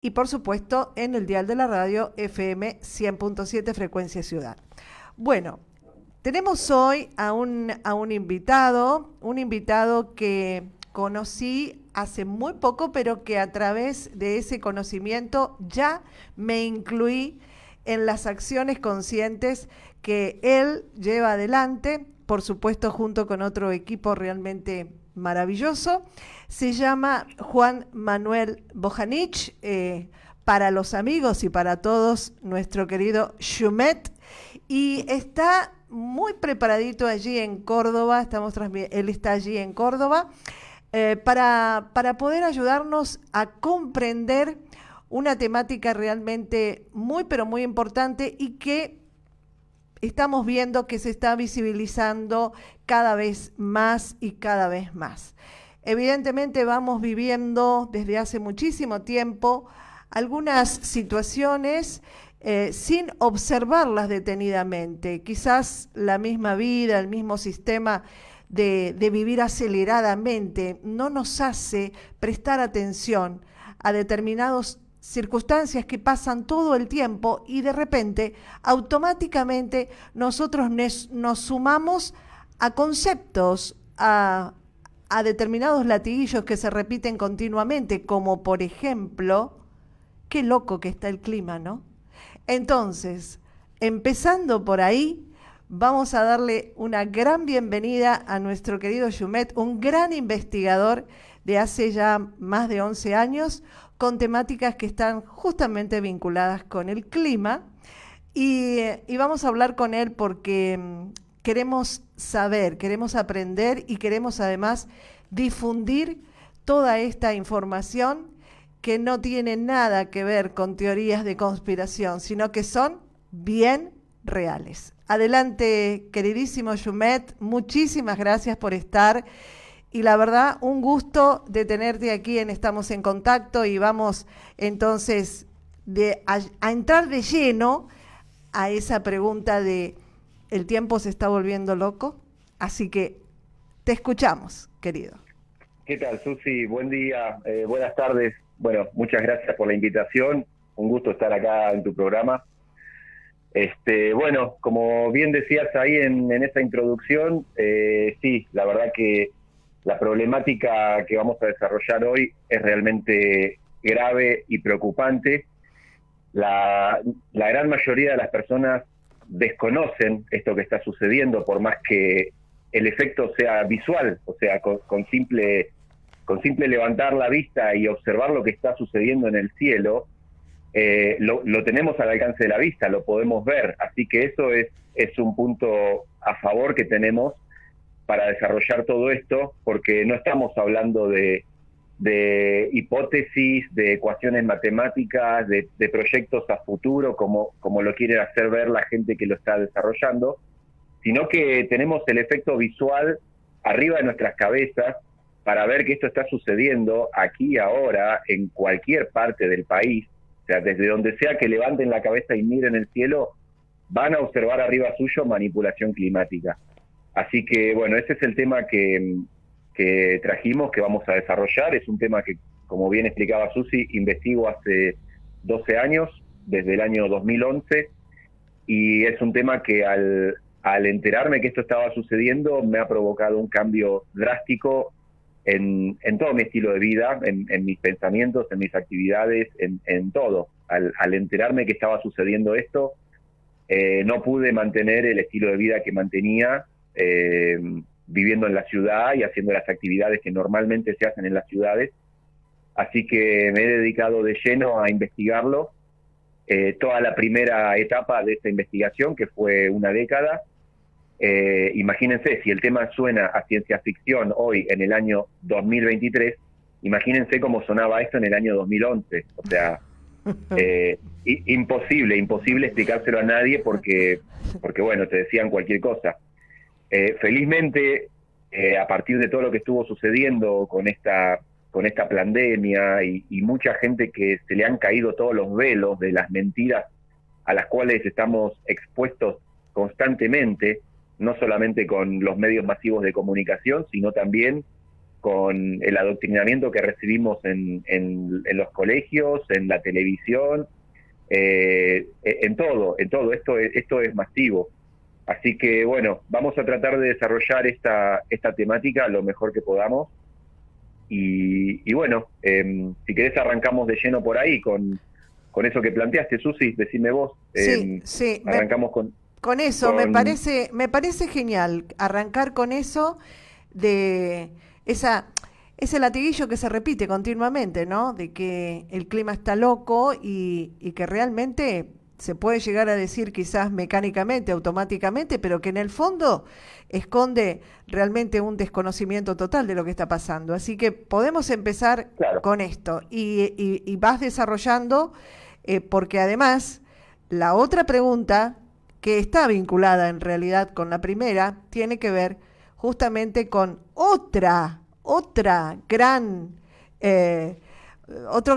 y por supuesto en el dial de la radio FM 100.7 Frecuencia Ciudad. Bueno, tenemos hoy un invitado que conocí hace muy poco, pero que a través de ese conocimiento ya me incluí en las acciones conscientes que él lleva adelante, por supuesto junto con otro equipo realmente maravilloso. Se llama Juan Manuel Bojanich, para los amigos y para todos, nuestro querido Xumet, y está muy preparadito allí en Córdoba, él está allí en Córdoba, para poder ayudarnos a comprender una temática realmente muy, pero muy importante y que estamos viendo que se está visibilizando cada vez más y cada vez más. Evidentemente vamos viviendo desde hace muchísimo tiempo algunas situaciones sin observarlas detenidamente. Quizás la misma vida, el mismo sistema de vivir aceleradamente no nos hace prestar atención a determinadas circunstancias que pasan todo el tiempo y de repente, automáticamente, nosotros nos sumamos a conceptos, a determinados latiguillos que se repiten continuamente, como por ejemplo, qué loco que está el clima, ¿no? Entonces, empezando por ahí, vamos a darle una gran bienvenida a nuestro querido Xumet, un gran investigador de hace ya más de 11 años, con temáticas que están justamente vinculadas con el clima. Y vamos a hablar con él porque queremos saber, queremos aprender y queremos además difundir toda esta información que no tiene nada que ver con teorías de conspiración, sino que son bien reales. Adelante, queridísimo Xumet, muchísimas gracias por estar. Y la verdad, un gusto de tenerte aquí en Estamos en Contacto, y vamos entonces a entrar de lleno a esa pregunta de ¿el tiempo se está volviendo loco? Así que te escuchamos, querido. ¿Qué tal, Susi? Buen día, buenas tardes. Bueno, muchas gracias por la invitación. Un gusto estar acá en tu programa. Bueno, como bien decías ahí en esa introducción, sí, la verdad que la problemática que vamos a desarrollar hoy es realmente grave y preocupante. La gran mayoría de las personas desconocen esto que está sucediendo, por más que el efecto sea visual, o sea, con simple levantar la vista y observar lo que está sucediendo en el cielo, lo tenemos al alcance de la vista, lo podemos ver. Así que eso es un punto a favor que tenemos para desarrollar todo esto, porque no estamos hablando de hipótesis, de ecuaciones matemáticas, de proyectos a futuro, como lo quiere hacer ver la gente que lo está desarrollando, sino que tenemos el efecto visual arriba de nuestras cabezas para ver que esto está sucediendo aquí y ahora en cualquier parte del país. O sea, desde donde sea que levanten la cabeza y miren el cielo, van a observar arriba suyo manipulación climática. Así que, bueno, ese es el tema que trajimos, que vamos a desarrollar. Es un tema que, como bien explicaba Susi, investigo hace 12 años, desde el año 2011, y es un tema que al enterarme que esto estaba sucediendo me ha provocado un cambio drástico en todo mi estilo de vida, en mis pensamientos, en mis actividades, en todo. Al enterarme que estaba sucediendo esto, no pude mantener el estilo de vida que mantenía, viviendo en la ciudad y haciendo las actividades que normalmente se hacen en las ciudades. Así que me he dedicado de lleno a investigarlo, toda la primera etapa de esta investigación, que fue una década. Imagínense, si el tema suena a ciencia ficción hoy en el año 2023, imagínense cómo sonaba esto en el año 2011. O sea, imposible explicárselo a nadie porque bueno, te decían cualquier cosa. Felizmente, a partir de todo lo que estuvo sucediendo con esta pandemia y mucha gente que se le han caído todos los velos de las mentiras a las cuales estamos expuestos constantemente, no solamente con los medios masivos de comunicación, sino también con el adoctrinamiento que recibimos en los colegios, en la televisión, en todo, esto es masivo. Así que bueno, vamos a tratar de desarrollar esta temática lo mejor que podamos. Y bueno, si querés arrancamos de lleno por ahí con eso que planteaste, Susi, decime vos. Sí, arrancamos con eso, me parece genial arrancar con eso de ese latiguillo que se repite continuamente, ¿no? De que el clima está loco y que realmente se puede llegar a decir quizás mecánicamente, automáticamente, pero que en el fondo esconde realmente un desconocimiento total de lo que está pasando. Así que podemos empezar con esto y vas desarrollando, porque además la otra pregunta, que está vinculada en realidad con la primera, tiene que ver justamente con otro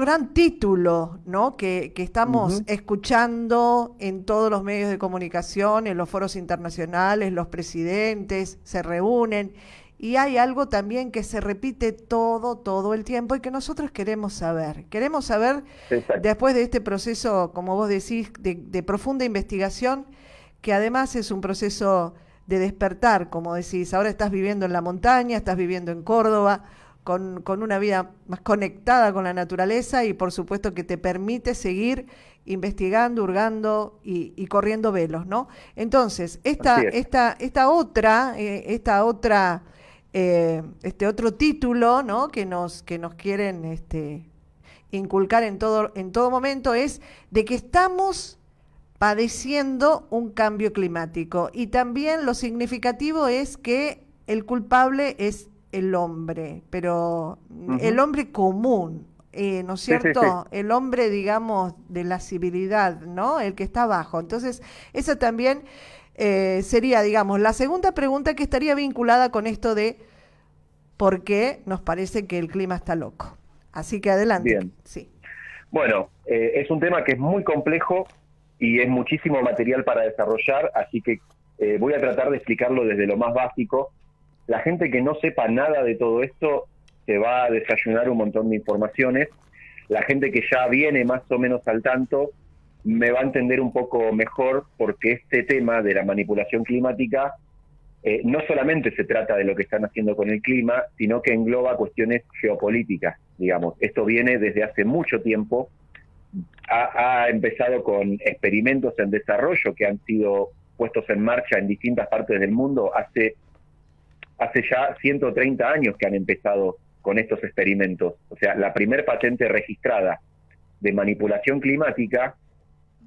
gran título, ¿no? que estamos escuchando en todos los medios de comunicación, en los foros internacionales, los presidentes se reúnen, y hay algo también que se repite todo el tiempo y que nosotros queremos saber. Queremos saber, después de este proceso, como vos decís, de profunda investigación, que además es un proceso de despertar, como decís. Ahora estás viviendo en la montaña, estás viviendo en Córdoba, con una vida más conectada con la naturaleza y por supuesto que te permite seguir investigando, hurgando y corriendo velos, ¿no? Entonces, este otro título, ¿no? que nos quieren inculcar en todo momento es de que estamos padeciendo un cambio climático, y también lo significativo es que el culpable es el hombre, pero el hombre común, ¿no es cierto? El hombre, digamos, de la civilidad, ¿no? El que está abajo. Entonces, esa también sería, digamos, la segunda pregunta, que estaría vinculada con esto de por qué nos parece que el clima está loco. Así que adelante. Bien. Sí. Bueno, es un tema que es muy complejo y es muchísimo material para desarrollar, así que voy a tratar de explicarlo desde lo más básico. La gente que no sepa nada de todo esto se va a desayunar un montón de informaciones. La gente que ya viene más o menos al tanto me va a entender un poco mejor, porque este tema de la manipulación climática no solamente se trata de lo que están haciendo con el clima, sino que engloba cuestiones geopolíticas, digamos. Esto viene desde hace mucho tiempo. Ha empezado con experimentos en desarrollo que han sido puestos en marcha en distintas partes del mundo. Hace ya 130 años que han empezado con estos experimentos. O sea, la primer patente registrada de manipulación climática,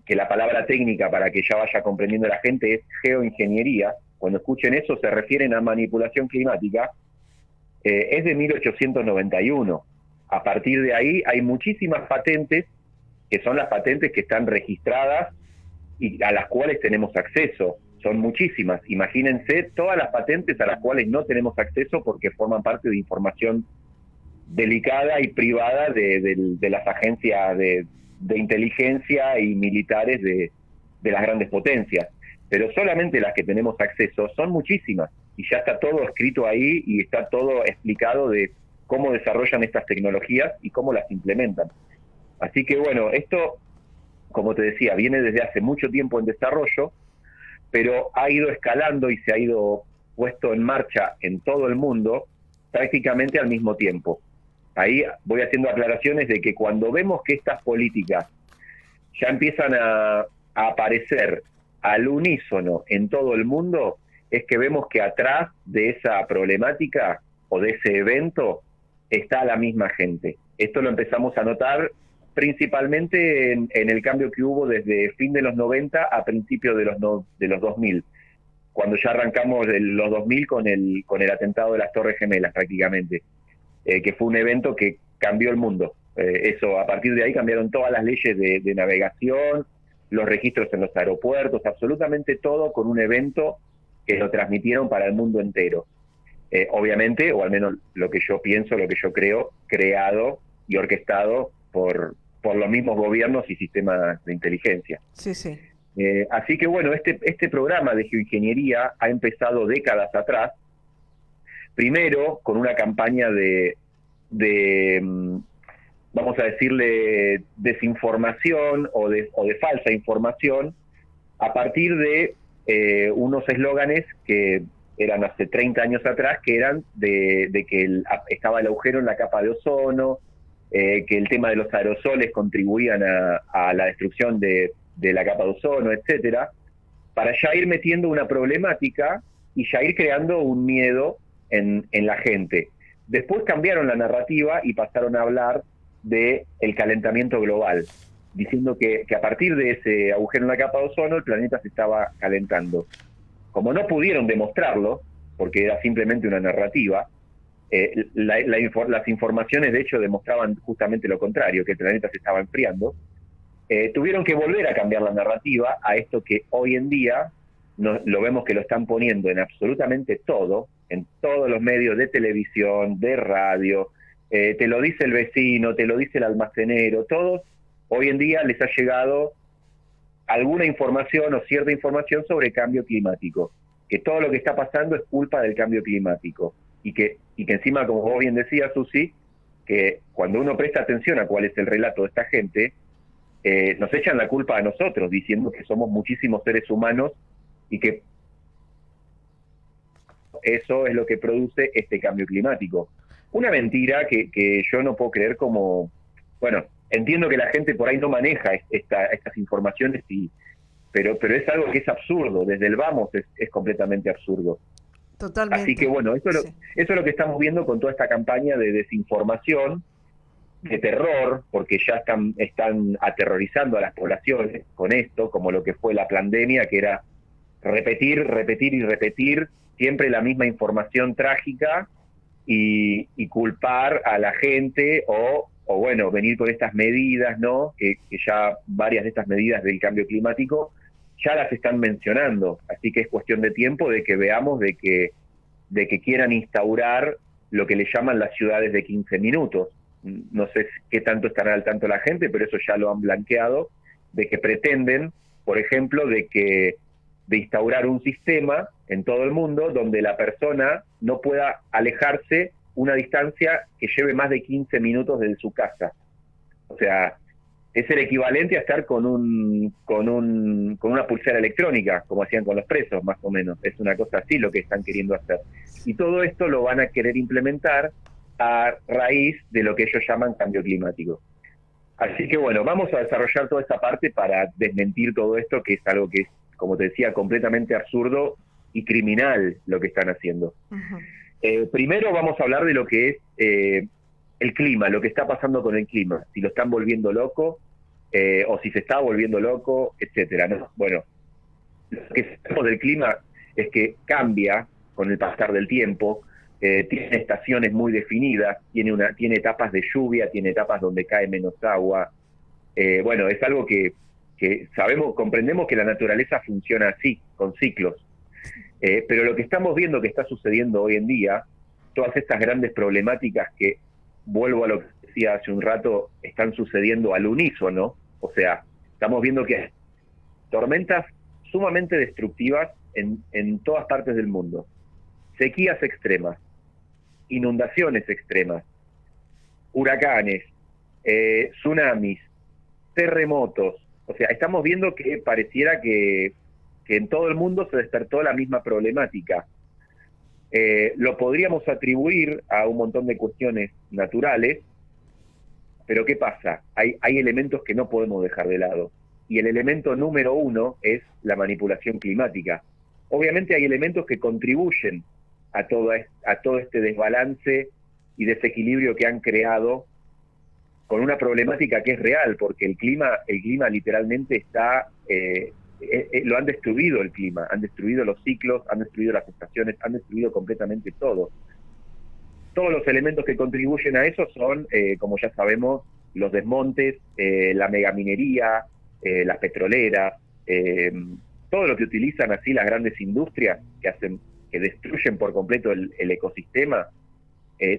que la palabra técnica para que ya vaya comprendiendo la gente es geoingeniería. Cuando escuchen eso se refieren a manipulación climática. Es de 1891. A partir de ahí hay muchísimas patentes, que son las patentes que están registradas y a las cuales tenemos acceso. Son muchísimas. Imagínense todas las patentes a las cuales no tenemos acceso porque forman parte de información delicada y privada de las agencias de inteligencia y militares de las grandes potencias. Pero solamente las que tenemos acceso son muchísimas, y ya está todo escrito ahí y está todo explicado de cómo desarrollan estas tecnologías y cómo las implementan. Así que bueno, esto, como te decía, viene desde hace mucho tiempo en desarrollo, pero ha ido escalando y se ha ido puesto en marcha en todo el mundo prácticamente al mismo tiempo. Ahí voy haciendo aclaraciones de que cuando vemos que estas políticas ya empiezan a aparecer al unísono en todo el mundo, es que vemos que atrás de esa problemática o de ese evento está la misma gente. Esto lo empezamos a notar principalmente en el cambio que hubo desde fin de los 90 a principios de los 2000, cuando ya arrancamos los 2000 con el atentado de las Torres Gemelas prácticamente, que fue un evento que cambió el mundo. Eso, a partir de ahí cambiaron todas las leyes de navegación, los registros en los aeropuertos, absolutamente todo, con un evento que lo transmitieron para el mundo entero. Obviamente, o al menos lo que yo pienso, lo que yo creo, creado y orquestado por los mismos gobiernos y sistemas de inteligencia. Sí, sí. Así que bueno, este programa de geoingeniería ha empezado décadas atrás, primero con una campaña de vamos a decirle, desinformación o de falsa información, a partir de unos eslóganes que eran hace 30 años atrás, que eran de que estaba el agujero en la capa de ozono, que el tema de los aerosoles contribuían a la destrucción de la capa de ozono, etcétera, para ya ir metiendo una problemática y ya ir creando un miedo en la gente. Después cambiaron la narrativa y pasaron a hablar de el calentamiento global, diciendo que a partir de ese agujero en la capa de ozono el planeta se estaba calentando. Como no pudieron demostrarlo, porque era simplemente una narrativa, las informaciones de hecho demostraban justamente lo contrario, que el planeta se estaba enfriando, tuvieron que volver a cambiar la narrativa a esto que hoy en día lo vemos que lo están poniendo en absolutamente todo, en todos los medios de televisión, de radio, te lo dice el vecino, te lo dice el almacenero, todos hoy en día les ha llegado alguna información o cierta información sobre cambio climático, que todo lo que está pasando es culpa del cambio climático, y que encima, como vos bien decías, Susi, que cuando uno presta atención a cuál es el relato de esta gente, nos echan la culpa a nosotros, diciendo que somos muchísimos seres humanos y que eso es lo que produce este cambio climático. Una mentira que yo no puedo creer como... Bueno, entiendo que la gente por ahí no maneja estas informaciones, pero es algo que es absurdo, desde el vamos es completamente absurdo. Totalmente. Así que bueno, eso es lo que estamos viendo con toda esta campaña de desinformación, de terror, porque ya están aterrorizando a las poblaciones con esto, como lo que fue la pandemia, que era repetir y repetir siempre la misma información trágica y culpar a la gente o bueno, venir con estas medidas, ¿no? Que ya varias de estas medidas del cambio climático ya las están mencionando, así que es cuestión de tiempo de que veamos de que quieran instaurar lo que le llaman las ciudades de 15 minutos. No sé qué tanto estará al tanto la gente, pero eso ya lo han blanqueado, de que pretenden, por ejemplo, de instaurar un sistema en todo el mundo donde la persona no pueda alejarse una distancia que lleve más de 15 minutos desde su casa. O sea, es el equivalente a estar con una pulsera electrónica, como hacían con los presos, más o menos. Es una cosa así lo que están queriendo hacer. Y todo esto lo van a querer implementar a raíz de lo que ellos llaman cambio climático. Así que bueno, vamos a desarrollar toda esta parte para desmentir todo esto, que es algo que es, como te decía, completamente absurdo y criminal lo que están haciendo. Uh-huh. Primero vamos a hablar de lo que es el clima, lo que está pasando con el clima, si lo están volviendo loco o si se está volviendo loco, etcétera, ¿no? Bueno, lo que sabemos del clima es que cambia con el pasar del tiempo, tiene estaciones muy definidas, tiene etapas de lluvia, tiene etapas donde cae menos agua. Bueno, es algo que comprendemos que la naturaleza funciona así, con ciclos. Pero lo que estamos viendo que está sucediendo hoy en día, todas estas grandes problemáticas que, vuelvo a lo que decía hace un rato, están sucediendo al unísono, o sea, estamos viendo que hay tormentas sumamente destructivas en todas partes del mundo, sequías extremas, inundaciones extremas, huracanes, tsunamis, terremotos, o sea, estamos viendo que pareciera que en todo el mundo se despertó la misma problemática. Lo podríamos atribuir a un montón de cuestiones naturales, pero ¿qué pasa? Hay elementos que no podemos dejar de lado. Y el elemento número uno es la manipulación climática. Obviamente hay elementos que contribuyen a todo este desbalance y desequilibrio que han creado con una problemática que es real, porque el clima literalmente está... lo han destruido el clima, han destruido los ciclos, han destruido las estaciones, han destruido completamente todo. Todos los elementos que contribuyen a eso son, como ya sabemos, los desmontes, la megaminería, las petroleras, todo lo que utilizan así las grandes industrias que destruyen por completo el ecosistema,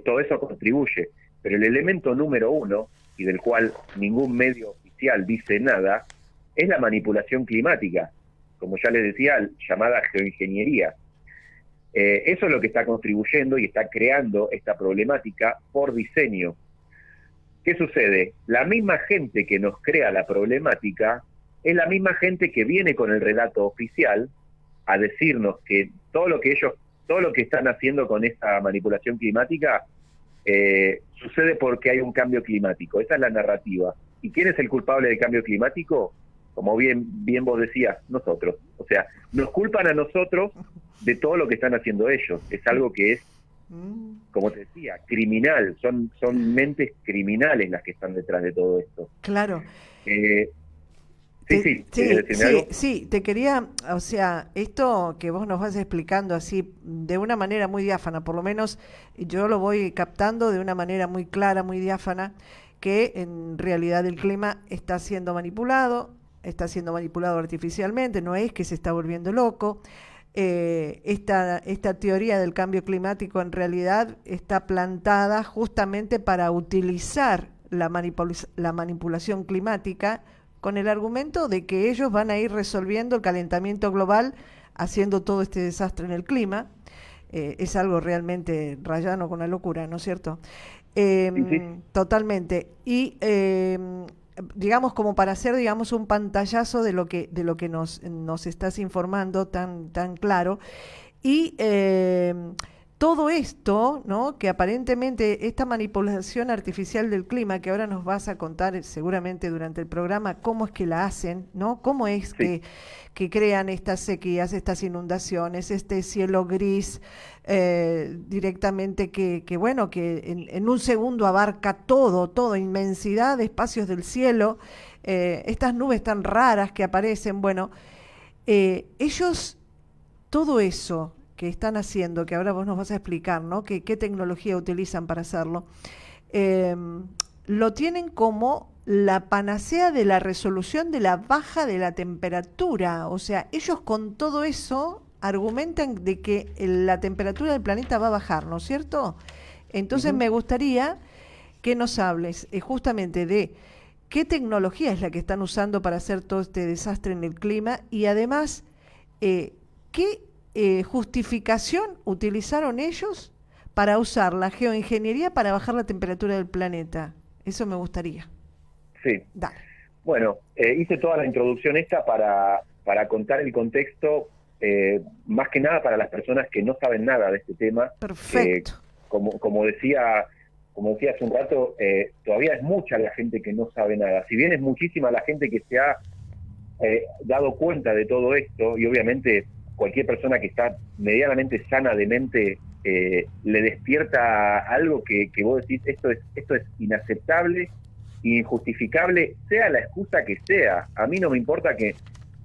todo eso contribuye. Pero el elemento número uno, y del cual ningún medio oficial dice nada, es la manipulación climática, como ya les decía, llamada geoingeniería. Eso es lo que está contribuyendo y está creando esta problemática por diseño. ¿Qué sucede? La misma gente que nos crea la problemática es la misma gente que viene con el relato oficial a decirnos que todo lo que están haciendo con esta manipulación climática sucede porque hay un cambio climático. Esa es la narrativa. ¿Y quién es el culpable del cambio climático? Como bien vos decías, nosotros. O sea, nos culpan a nosotros de todo lo que están haciendo ellos. Es algo que es, como te decía, criminal. Son mentes criminales las que están detrás de todo esto. Claro. Sí, te quería, o sea, esto que vos nos vas explicando así de una manera muy diáfana, por lo menos yo lo voy captando de una manera muy clara, muy diáfana, que en realidad el clima está siendo manipulado artificialmente, no es que se está volviendo loco. Esta teoría del cambio climático en realidad está plantada justamente para utilizar la manipulación climática con el argumento de que ellos van a ir resolviendo el calentamiento global haciendo todo este desastre en el clima. Es algo realmente rayano con la locura, ¿no es cierto? sí. Totalmente. Y digamos, como para hacer, digamos, un pantallazo de lo que nos estás informando tan claro. Y todo esto, ¿no? Que aparentemente esta manipulación artificial del clima, que ahora nos vas a contar seguramente durante el programa, cómo es que la hacen, ¿no? Cómo es que crean estas sequías, estas inundaciones, este cielo gris directamente que bueno, que en un segundo abarca todo, inmensidad de espacios del cielo, estas nubes tan raras que aparecen, bueno, ellos, todo eso que están haciendo, que ahora vos nos vas a explicar, ¿no? ¿Qué tecnología utilizan para hacerlo? Lo tienen como la panacea de la resolución de la baja de la temperatura. O sea, ellos con todo eso argumentan de que la temperatura del planeta va a bajar, ¿no es cierto? Entonces me gustaría que nos hables justamente de qué tecnología es la que están usando para hacer todo este desastre en el clima y además, qué justificación utilizaron ellos para usar la geoingeniería para bajar la temperatura del planeta. Eso me gustaría. Sí. Dale. Bueno, hice toda la introducción esta para contar el contexto, más que nada para las personas que no saben nada de este tema. Perfecto. Como decía hace un rato, todavía es mucha la gente que no sabe nada. Si bien es muchísima la gente que se ha dado cuenta de todo esto, y obviamente cualquier persona que está medianamente sana de mente le despierta algo que vos decís, esto es inaceptable, injustificable, sea la excusa que sea. A mí no me importa que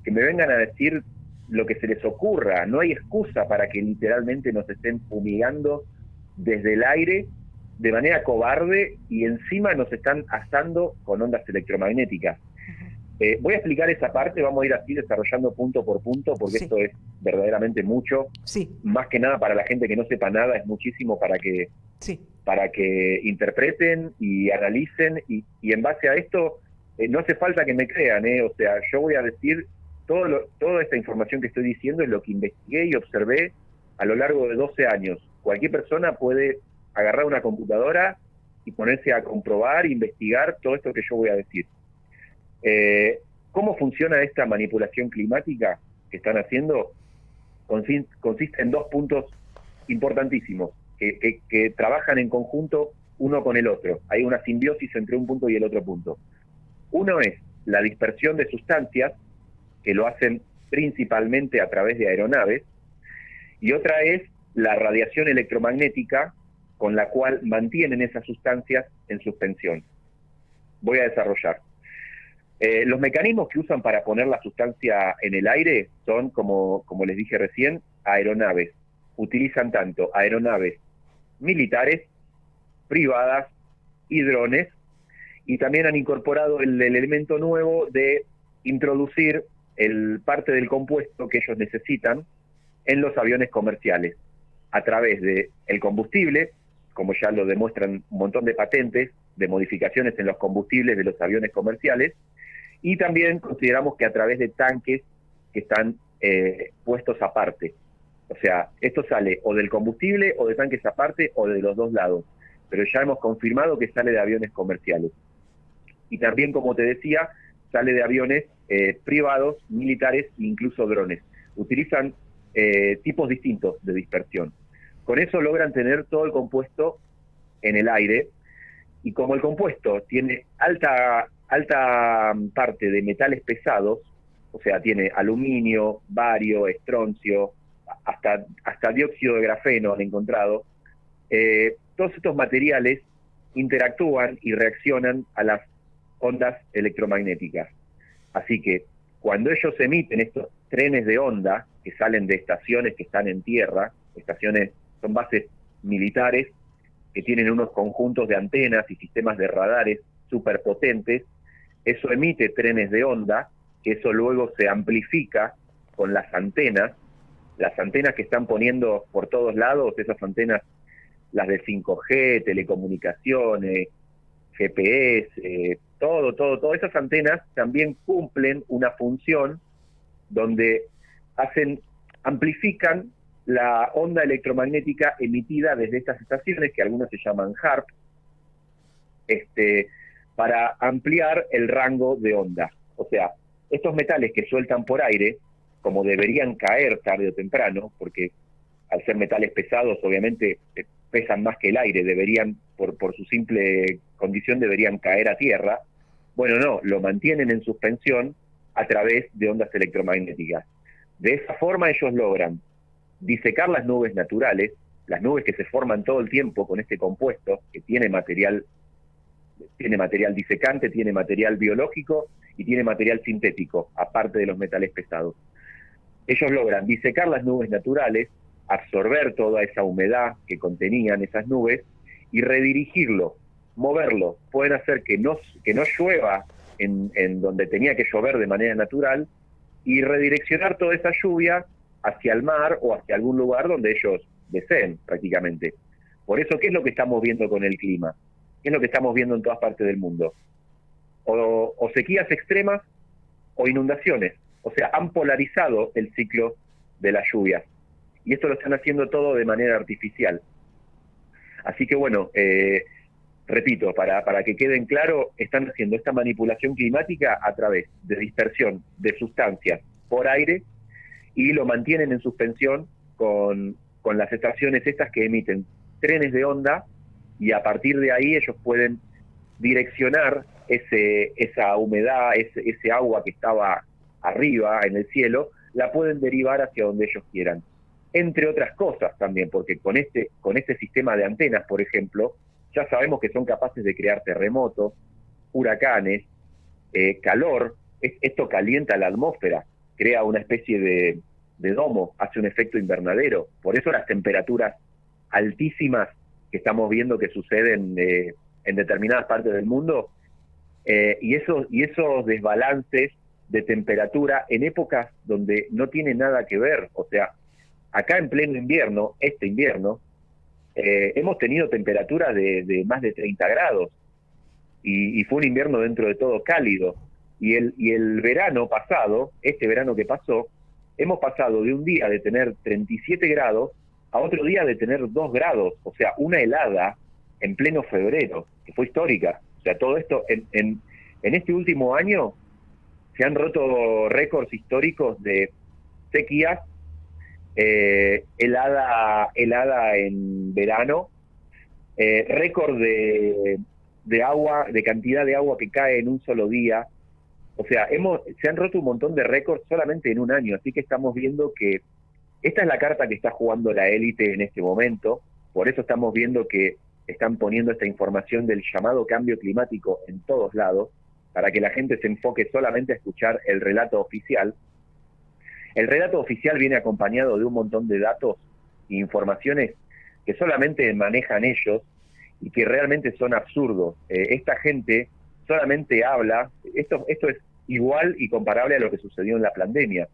me vengan a decir lo que se les ocurra. No hay excusa para que literalmente nos estén fumigando desde el aire de manera cobarde y encima nos están asando con ondas electromagnéticas. Voy a explicar esa parte, vamos a ir así desarrollando punto por punto, porque esto es verdaderamente mucho. Más que nada para la gente que no sepa nada, es muchísimo para que interpreten y analicen, y en base a esto, no hace falta que me crean, o sea, yo voy a decir, toda esta información que estoy diciendo es lo que investigué y observé a lo largo de 12 años. Cualquier persona puede agarrar una computadora y ponerse a comprobar, investigar todo esto que yo voy a decir. ¿Cómo funciona esta manipulación climática que están haciendo? Consiste en dos puntos importantísimos que trabajan en conjunto uno con el otro. Hay una simbiosis entre un punto y el otro punto. Uno es la dispersión de sustancias, que lo hacen principalmente a través de aeronaves, y otra es la radiación electromagnética, con la cual mantienen esas sustancias en suspensión. Voy a desarrollar. Los mecanismos que usan para poner la sustancia en el aire son, como les dije recién, aeronaves. Utilizan tanto aeronaves militares, privadas y drones, y también han incorporado el elemento nuevo de introducir parte del compuesto que ellos necesitan en los aviones comerciales, a través de el combustible, como ya lo demuestran un montón de patentes de modificaciones en los combustibles de los aviones comerciales, y también consideramos que a través de tanques que están puestos aparte. O sea, esto sale o del combustible o de tanques aparte o de los dos lados, pero ya hemos confirmado que sale de aviones comerciales. Y también, como te decía, sale de aviones privados, militares e incluso drones. Utilizan tipos distintos de dispersión. Con eso logran tener todo el compuesto en el aire, y como el compuesto tiene alta parte de metales pesados, o sea, tiene aluminio, bario, estroncio, hasta dióxido de grafeno han encontrado, todos estos materiales interactúan y reaccionan a las ondas electromagnéticas. Así que cuando ellos emiten estos trenes de onda que salen de estaciones que están en tierra, estaciones son bases militares que tienen unos conjuntos de antenas y sistemas de radares superpotentes, eso emite trenes de onda, que eso luego se amplifica con las antenas que están poniendo por todos lados, esas antenas, las de 5G, telecomunicaciones, GPS, todas esas antenas también cumplen una función donde amplifican la onda electromagnética emitida desde estas estaciones, que algunas se llaman HARP, para ampliar el rango de onda. O sea, estos metales que sueltan por aire, como deberían caer tarde o temprano, porque al ser metales pesados, obviamente pesan más que el aire, deberían, por su simple condición, deberían caer a tierra. Bueno, no, lo mantienen en suspensión a través de ondas electromagnéticas. De esa forma ellos logran disecar las nubes naturales, las nubes que se forman todo el tiempo con este compuesto, que tiene material disecante, tiene material biológico y tiene material sintético, aparte de los metales pesados. Ellos logran disecar las nubes naturales, absorber toda esa humedad que contenían esas nubes y redirigirlo, moverlo. Pueden hacer que no llueva en donde tenía que llover de manera natural y redireccionar toda esa lluvia hacia el mar o hacia algún lugar donde ellos deseen prácticamente. Por eso, ¿qué es lo que estamos viendo con el clima? ¿Qué es lo que estamos viendo en todas partes del mundo? O sequías extremas o inundaciones. O sea, han polarizado el ciclo de las lluvias. Y esto lo están haciendo todo de manera artificial. Así que bueno, repito, para que queden claro, están haciendo esta manipulación climática a través de dispersión de sustancias por aire y lo mantienen en suspensión con las estaciones estas que emiten trenes de onda, y a partir de ahí ellos pueden direccionar esa humedad, ese agua que estaba arriba en el cielo, la pueden derivar hacia donde ellos quieran. Entre otras cosas también, porque con este sistema de antenas, por ejemplo, ya sabemos que son capaces de crear terremotos, huracanes, calor. Esto calienta la atmósfera, crea una especie de domo, hace un efecto invernadero. Por eso las temperaturas altísimas que estamos viendo que suceden en determinadas partes del mundo, y esos desbalances de temperatura en épocas donde no tiene nada que ver. O sea, acá en pleno invierno, este invierno, hemos tenido temperaturas de más de 30 grados, y fue un invierno dentro de todo cálido. Y el verano pasado, este verano que pasó, hemos pasado de un día de tener 37 grados a otro día de tener 2 grados, o sea, una helada en pleno febrero, que fue histórica. O sea, todo esto, en este último año se han roto récords históricos de sequías, helada en verano, récord de agua, de cantidad de agua que cae en un solo día. O sea, se han roto un montón de récords solamente en un año, así que estamos viendo que esta es la carta que está jugando la élite en este momento. Por eso estamos viendo que están poniendo esta información del llamado cambio climático en todos lados, para que la gente se enfoque solamente a escuchar el relato oficial. El relato oficial viene acompañado de un montón de datos e informaciones que solamente manejan ellos y que realmente son absurdos. Esta gente solamente habla, esto es igual y comparable a lo que sucedió en la pandemia.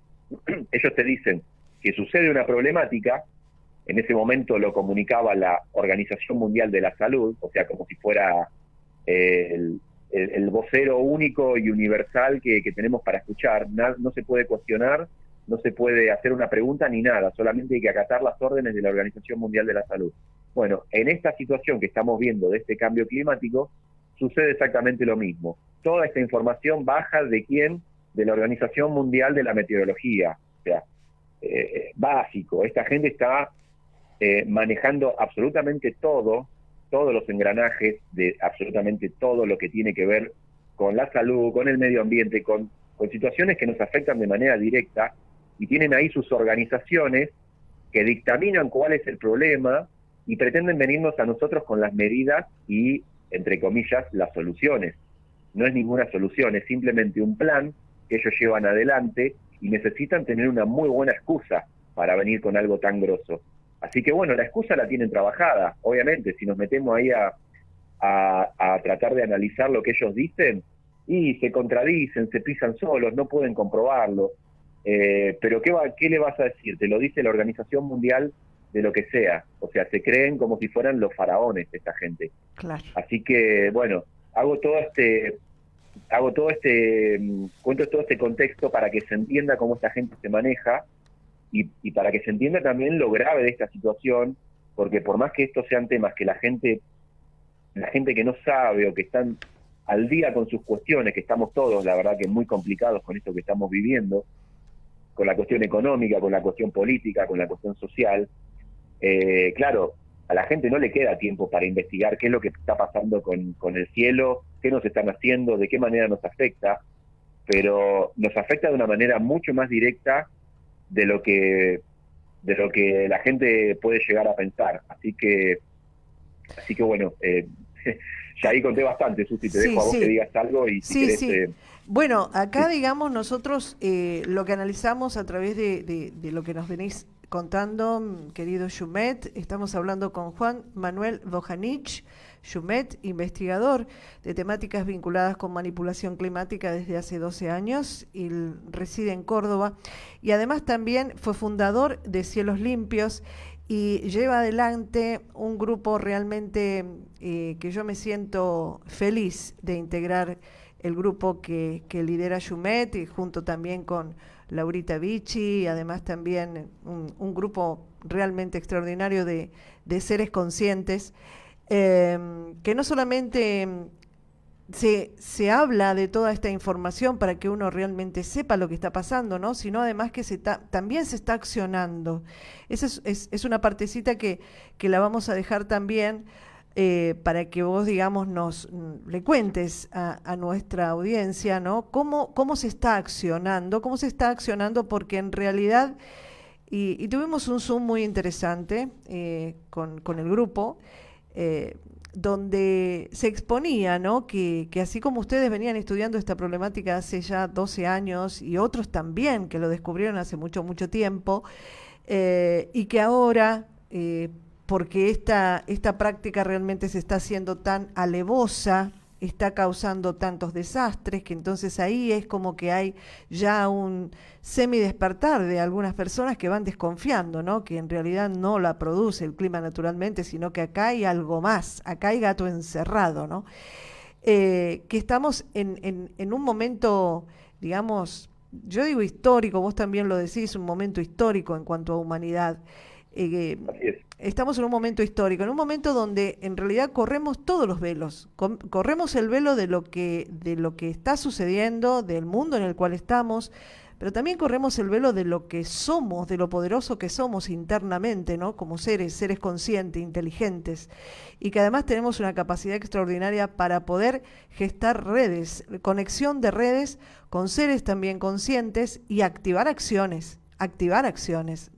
Ellos te dicen que sucede una problemática, en ese momento lo comunicaba la Organización Mundial de la Salud, o sea, como si fuera el vocero único y universal que tenemos para escuchar. No se puede cuestionar, no se puede hacer una pregunta ni nada, solamente hay que acatar las órdenes de la Organización Mundial de la Salud. Bueno, en esta situación que estamos viendo de este cambio climático, sucede exactamente lo mismo. Toda esta información baja ¿de quién? De la Organización Mundial de la Meteorología. O sea, básico, esta gente está manejando absolutamente todos los engranajes de absolutamente todo lo que tiene que ver con la salud, con el medio ambiente, con situaciones que nos afectan de manera directa, y tienen ahí sus organizaciones que dictaminan cuál es el problema y pretenden venirnos a nosotros con las medidas y, entre comillas, las soluciones. No es ninguna solución, es simplemente un plan que ellos llevan adelante y necesitan tener una muy buena excusa para venir con algo tan grosso. Así que bueno, la excusa la tienen trabajada, obviamente. Si nos metemos ahí a tratar de analizar lo que ellos dicen, y se contradicen, se pisan solos, no pueden comprobarlo. Pero ¿qué le vas a decir? Te lo dice la Organización Mundial de lo que sea. O sea, se creen como si fueran los faraones esta gente. Claro. Así que, bueno, cuento todo este contexto para que se entienda cómo esta gente se maneja y para que se entienda también lo grave de esta situación, porque por más que estos sean temas que la gente que no sabe o que están al día con sus cuestiones, que estamos todos, la verdad que muy complicados con esto que estamos viviendo, con la cuestión económica, con la cuestión política, con la cuestión social, claro, a la gente no le queda tiempo para investigar qué es lo que está pasando con el cielo, qué nos están haciendo, de qué manera nos afecta, pero nos afecta de una manera mucho más directa de lo que la gente puede llegar a pensar. Así que bueno, ya ahí conté bastante, Susi, te dejo a vos que digas algo y si querés... Bueno, acá digamos nosotros lo que analizamos a través de lo que nos venís contando, querido Jumet, estamos hablando con Juan Manuel Bojanich, Jumet, investigador de temáticas vinculadas con manipulación climática desde hace 12 años y reside en Córdoba, y además también fue fundador de Cielos Limpios y lleva adelante un grupo realmente que yo me siento feliz de integrar, el grupo que lidera Jumet, y junto también con Laurita Vichy, y además también un grupo realmente extraordinario de seres conscientes, que no solamente se habla de toda esta información para que uno realmente sepa lo que está pasando, ¿no? Sino además que también se está accionando. Esa es una partecita que la vamos a dejar también para que vos, digamos, le cuentes a nuestra audiencia, ¿no? Cómo se está accionando, porque en realidad, y tuvimos un Zoom muy interesante con el grupo, donde se exponía, ¿no? que así como ustedes venían estudiando esta problemática hace ya 12 años, y otros también que lo descubrieron hace mucho tiempo, y que ahora... porque esta práctica realmente se está haciendo tan alevosa, está causando tantos desastres, que entonces ahí es como que hay ya un semidespertar de algunas personas que van desconfiando, ¿no? Que en realidad no la produce el clima naturalmente, sino que acá hay algo más, acá hay gato encerrado, ¿no? Que estamos en un momento, digamos, yo digo histórico, vos también lo decís, un momento histórico en cuanto a humanidad. Estamos en un momento histórico, en un momento donde en realidad corremos todos los velos, corremos el velo de lo que está sucediendo, del mundo en el cual estamos, pero también corremos el velo de lo que somos, de lo poderoso que somos internamente, ¿no? Como seres conscientes, inteligentes, y que además tenemos una capacidad extraordinaria para poder gestar redes, conexión de redes con seres también conscientes y activar acciones.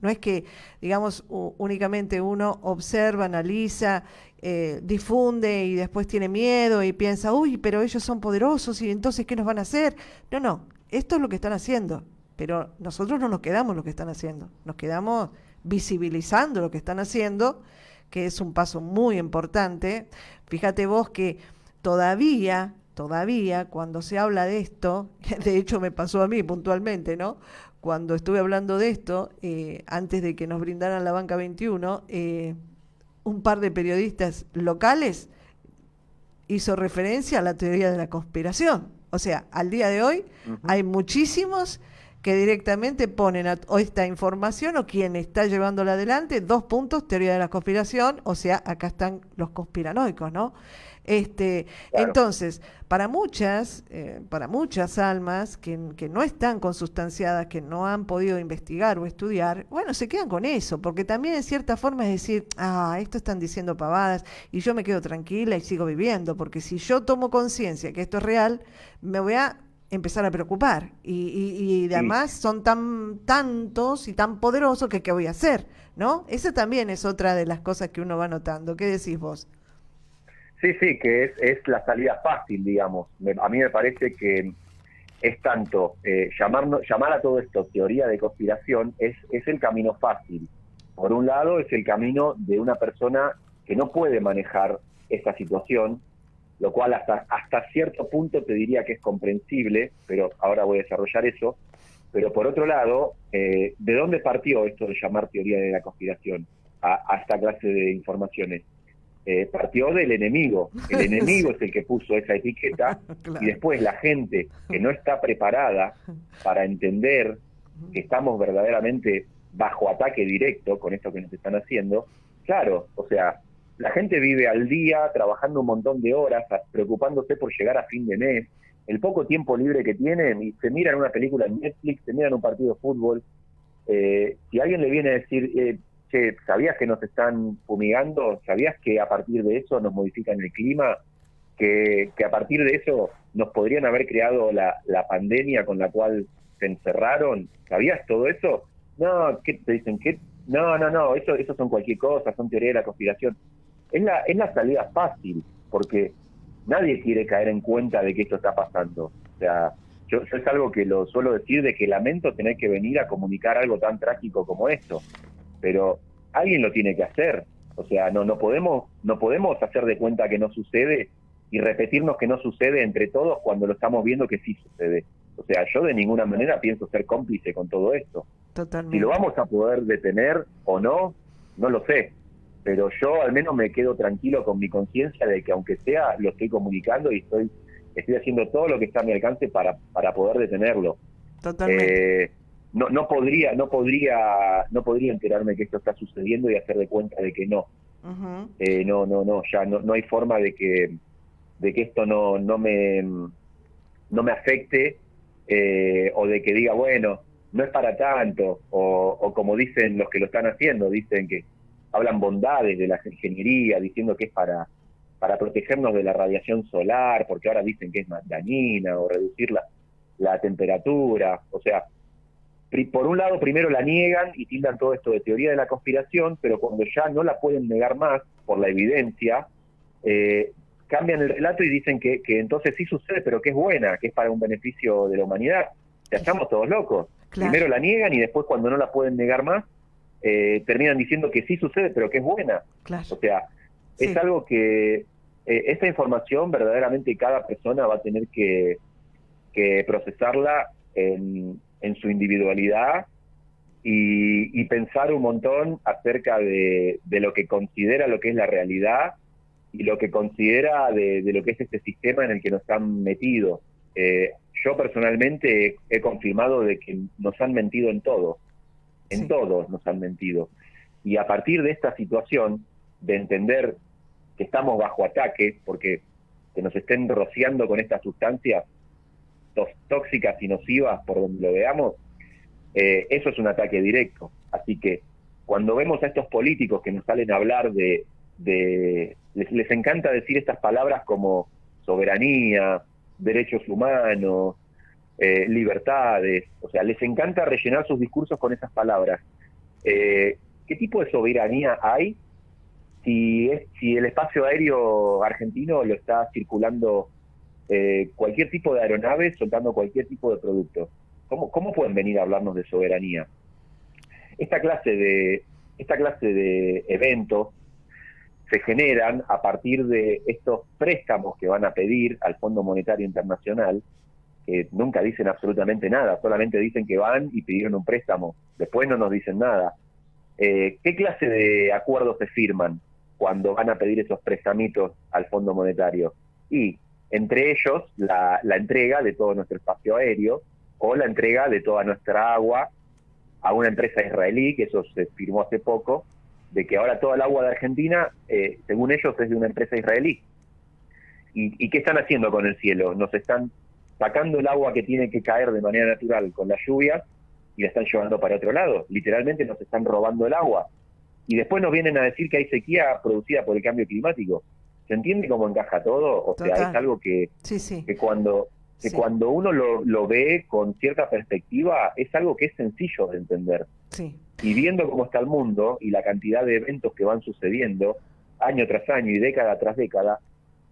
No es que, digamos, únicamente uno observa, analiza, difunde y después tiene miedo y piensa, uy, pero ellos son poderosos y entonces ¿qué nos van a hacer? No, esto es lo que están haciendo, pero nosotros no nos quedamos lo que están haciendo, nos quedamos visibilizando lo que están haciendo, que es un paso muy importante. Fíjate vos que todavía cuando se habla de esto, de hecho me pasó a mí puntualmente, ¿no? Cuando estuve hablando de esto, antes de que nos brindaran la banca 21, un par de periodistas locales hizo referencia a la teoría de la conspiración. O sea, al día de hoy hay muchísimos que directamente ponen o esta información o quien está llevándola adelante, 2 puntos, teoría de la conspiración, o sea, acá están los conspiranoicos, ¿no? Claro. Entonces, para muchas almas que no están consustanciadas, que no han podido investigar o estudiar, bueno, se quedan con eso, porque también en cierta forma es decir, esto están diciendo pavadas y yo me quedo tranquila y sigo viviendo, porque si yo tomo conciencia que esto es real, me voy a empezar a preocupar y Y además son tantos y tan poderosos que qué voy a hacer, ¿no? Esa también es otra de las cosas que uno va notando. ¿Qué decís vos? sí, sí, que es la salida fácil, digamos. A mí me parece que es tanto, llamar a todo esto teoría de conspiración es el camino fácil. Por un lado, es el camino de una persona que no puede manejar esta situación, lo cual hasta cierto punto te diría que es comprensible, pero ahora voy a desarrollar eso. Pero por otro lado, ¿de dónde partió esto de llamar teoría de la conspiración a esta clase de informaciones? Partió del enemigo. El enemigo Sí, es el que puso esa etiqueta y claro. después la gente que no está preparada para entender que estamos verdaderamente bajo ataque directo con esto que nos están haciendo, claro, o sea, la gente vive al día trabajando un montón de horas, preocupándose por llegar a fin de mes, el poco tiempo libre que tienen y se miran una película en Netflix, se miran un partido de fútbol. Si alguien le viene a decir, che, ¿sabías que nos están fumigando? ¿Sabías que a partir de eso nos modifican el clima? Que a partir de eso nos podrían haber creado la pandemia con la cual se encerraron. ¿Sabías todo eso? No, ¿qué te dicen? ¿Qué? No, no, no, eso son cualquier cosa, son teoría de la conspiración. Es la salida fácil, porque nadie quiere caer en cuenta de que esto está pasando. O sea, yo es algo que lo suelo decir, de que lamento tener que venir a comunicar algo tan trágico como esto, pero alguien lo tiene que hacer. O sea, no podemos hacer de cuenta que no sucede y repetirnos que no sucede entre todos cuando lo estamos viendo que sí sucede. O sea, yo de ninguna manera pienso ser cómplice con todo esto. Si lo Totalmente. vamos a poder detener o no, no lo sé. Pero yo al menos me quedo tranquilo con mi conciencia de que aunque sea, lo estoy comunicando y estoy haciendo todo lo que está a mi alcance para poder detenerlo. Totalmente. Eh, no podría enterarme que esto está sucediendo y hacer de cuenta de que no. Ujú. No, ya no hay forma de que esto no me afecte, o de que diga, bueno, no es para tanto, o como dicen los que lo están haciendo, dicen que hablan bondades de la ingeniería, diciendo que es para protegernos de la radiación solar, porque ahora dicen que es más dañina, o reducir la temperatura. O sea, por un lado primero la niegan y tildan todo esto de teoría de la conspiración, pero cuando ya no la pueden negar más por la evidencia, cambian el relato y dicen que entonces sí sucede, pero que es buena, que es para un beneficio de la humanidad. Ya estamos todos locos. Claro, Primero la niegan y después, cuando no la pueden negar más, terminan diciendo que sí sucede, pero que es buena. claro. O sea, es Sí, algo que esta información verdaderamente cada persona va a tener que procesarla en su individualidad y pensar un montón acerca de lo que considera lo que es la realidad y lo que considera de lo que es este sistema en el que nos han metido. Yo personalmente he confirmado de que nos han mentido en sí. todos nos han mentido. Y a partir de esta situación, de entender que estamos bajo ataque, porque que nos estén rociando con estas sustancias tóxicas y nocivas por donde lo veamos, eso es un ataque directo. Así que cuando vemos a estos políticos que nos salen a hablar les encanta decir estas palabras como soberanía, derechos humanos, libertades, o sea, les encanta rellenar sus discursos con esas palabras. ¿Qué tipo de soberanía hay si el espacio aéreo argentino lo está circulando cualquier tipo de aeronave, soltando cualquier tipo de producto? ¿Cómo pueden venir a hablarnos de soberanía? Esta clase de eventos se generan a partir de estos préstamos que van a pedir al Fondo Monetario Internacional, que nunca dicen absolutamente nada, solamente dicen que van y pidieron un préstamo, después no nos dicen nada. ¿Qué clase de acuerdos se firman cuando van a pedir esos préstamitos al Fondo Monetario? Y entre ellos la entrega de todo nuestro espacio aéreo, o la entrega de toda nuestra agua a una empresa israelí, que eso se firmó hace poco, de que ahora toda el agua de Argentina, según ellos, es de una empresa israelí. ¿Y qué están haciendo con el cielo? Nos están sacando el agua que tiene que caer de manera natural con las lluvias y la están llevando para otro lado. Literalmente nos están robando el agua. Y después nos vienen a decir que hay sequía producida por el cambio climático. ¿Se entiende cómo encaja todo? O sea, es algo que, sí. que cuando uno lo ve con cierta perspectiva, es algo que es sencillo de entender. Sí. Y viendo cómo está el mundo y la cantidad de eventos que van sucediendo año tras año y década tras década,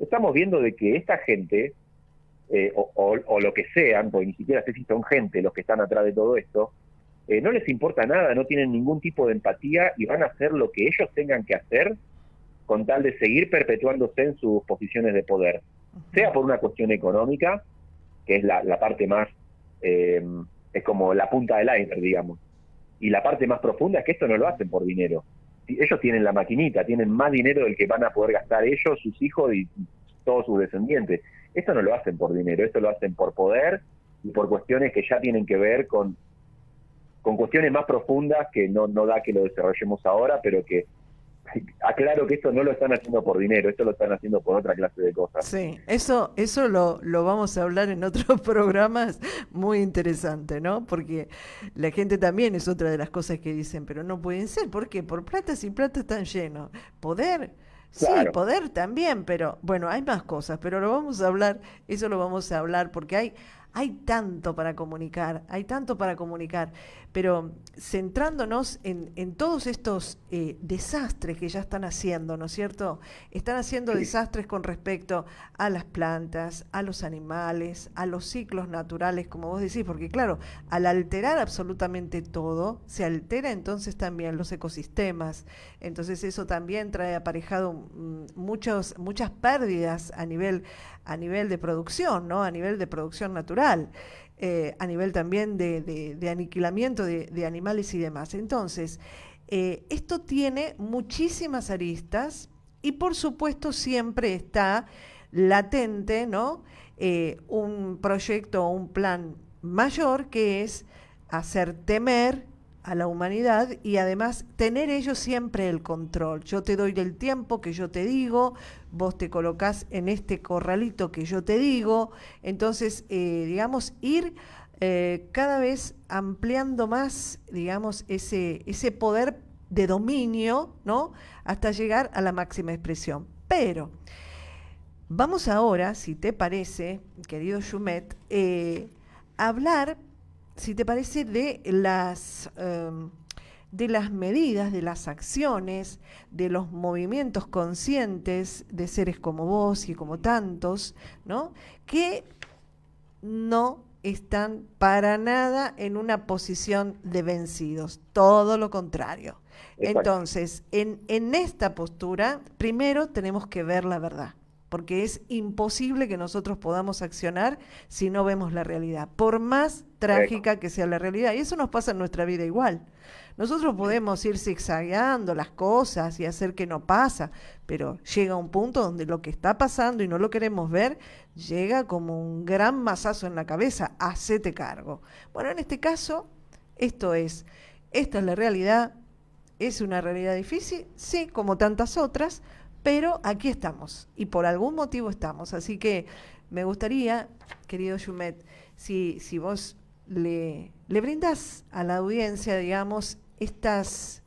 estamos viendo de que esta gente, o lo que sean, porque ni siquiera sé si son gente los que están atrás de todo esto, no les importa nada, no tienen ningún tipo de empatía y van a hacer lo que ellos tengan que hacer con tal de seguir perpetuándose en sus posiciones de poder. Sea por una cuestión económica, que es la parte más, es como la punta del iceberg, digamos. Y la parte más profunda es que esto no lo hacen por dinero. Ellos tienen la maquinita, tienen más dinero del que van a poder gastar ellos, sus hijos y todos sus descendientes. Esto no lo hacen por dinero, esto lo hacen por poder y por cuestiones que ya tienen que ver con cuestiones más profundas que no da que lo desarrollemos ahora, pero que aclaro que esto no lo están haciendo por dinero, esto lo están haciendo por otra clase de cosas. Sí, eso lo vamos a hablar en otros programas, muy interesante, ¿no? Porque la gente también es otra de las cosas que dicen, pero no pueden ser, ¿por qué? Por plata, si plata están llenos. Poder, sí, Claro. poder también, pero bueno, hay más cosas, pero lo vamos a hablar, eso lo vamos a hablar porque hay tanto para comunicar, pero centrándonos en todos estos desastres que ya están haciendo, ¿no es cierto? Están haciendo Sí. desastres con respecto a las plantas, a los animales, a los ciclos naturales, como vos decís, porque claro, al alterar absolutamente todo, se altera entonces también los ecosistemas, entonces eso también trae aparejado muchas pérdidas a nivel de producción, ¿no? A nivel de producción natural, a nivel también de aniquilamiento de animales y demás. Entonces, esto tiene muchísimas aristas y por supuesto siempre está latente, ¿no? Un proyecto o un plan mayor que es hacer temer a la humanidad y además tener ellos siempre el control. Yo te doy el tiempo que yo te digo, vos te colocás en este corralito que yo te digo, entonces, digamos, ir cada vez ampliando más, digamos, ese poder de dominio, ¿no? Hasta llegar a la máxima expresión. Pero vamos ahora, si te parece, querido Jumet, hablar, si te parece, de las medidas, de las acciones, de los movimientos conscientes de seres como vos y como tantos, ¿no? Que no están para nada en una posición de vencidos, todo lo contrario. Exacto. Entonces, en esta postura, primero tenemos que ver la verdad, porque es imposible que nosotros podamos accionar si no vemos la realidad, por más trágica que sea la realidad. Y eso nos pasa en nuestra vida igual. Nosotros podemos ir zigzagueando las cosas y hacer que no pasa, pero llega un punto donde lo que está pasando y no lo queremos ver, llega como un gran mazazo en la cabeza, hacete cargo. Bueno, en este caso, esta es la realidad, es una realidad difícil, sí, como tantas otras, pero aquí estamos y por algún motivo estamos. Así que me gustaría, querido Jumet, si vos le brindás a la audiencia, digamos, estas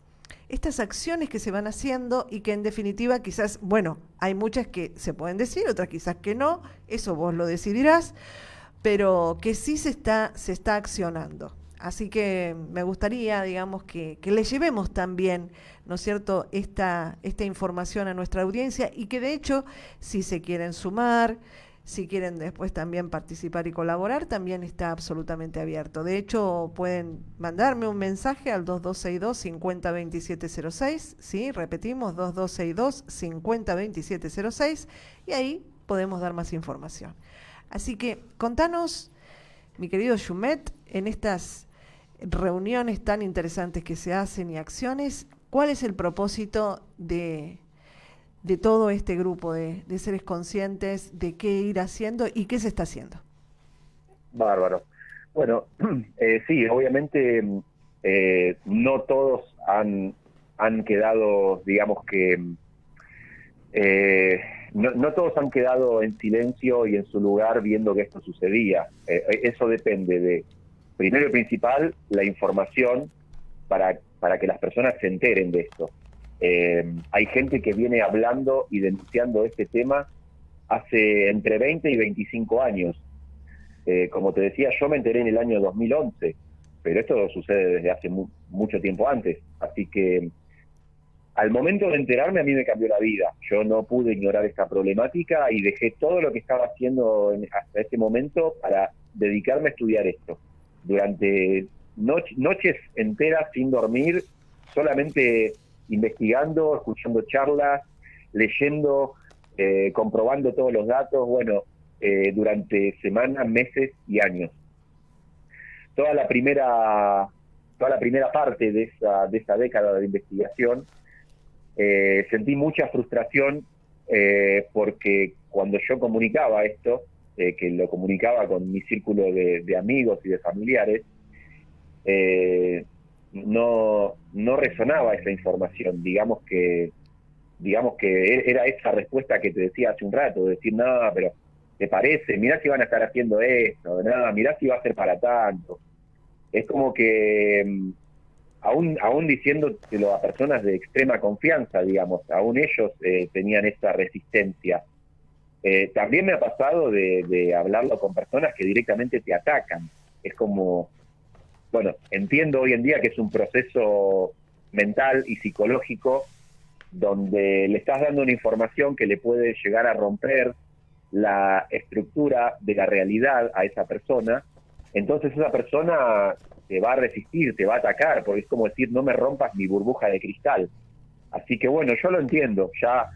acciones que se van haciendo y que en definitiva quizás, bueno, hay muchas que se pueden decir, otras quizás que no, eso vos lo decidirás, pero que sí se está accionando. Así que me gustaría, digamos, que le llevemos también, ¿no es cierto?, esta información a nuestra audiencia y que de hecho, si se quieren sumar, si quieren después también participar y colaborar, también está absolutamente abierto. De hecho, pueden mandarme un mensaje al 2262-502706, ¿sí? Repetimos, 2262-502706 y ahí podemos dar más información. Así que contanos, mi querido Jumet, en estas reuniones tan interesantes que se hacen y acciones, ¿cuál es el propósito de todo este grupo de seres conscientes, de qué ir haciendo y qué se está haciendo? Bárbaro. Bueno, sí, obviamente no todos han quedado, digamos que, no todos han quedado en silencio y en su lugar viendo que esto sucedía. Eso depende de, primero y principal, la información para que las personas se enteren de esto. Hay gente que viene hablando y denunciando este tema hace entre 20 y 25 años. Como te decía, yo me enteré en el año 2011, pero esto sucede desde hace mucho tiempo antes. Así que al momento de enterarme a mí me cambió la vida. Yo no pude ignorar esta problemática y dejé todo lo que estaba haciendo hasta ese momento para dedicarme a estudiar esto. Durante noches enteras sin dormir, solamente investigando, escuchando charlas, leyendo, comprobando todos los datos, bueno, durante semanas, meses y años. Toda la primera parte de esa década de investigación, sentí mucha frustración porque cuando yo comunicaba esto, que lo comunicaba con mi círculo de amigos y de familiares, no resonaba esa información. Digamos que era esa respuesta que te decía hace un rato, de decir, no, pero ¿te parece? Mirá si van a estar haciendo esto, no, mirá si va a ser para tanto. Es como que aún diciéndolo a personas de extrema confianza, digamos, aún ellos tenían esa resistencia. También me ha pasado de hablarlo con personas que directamente te atacan. Es como, bueno, entiendo hoy en día que es un proceso mental y psicológico donde le estás dando una información que le puede llegar a romper la estructura de la realidad a esa persona. Entonces esa persona te va a resistir, te va a atacar, porque es como decir, no me rompas mi burbuja de cristal. Así que bueno, yo lo entiendo, ya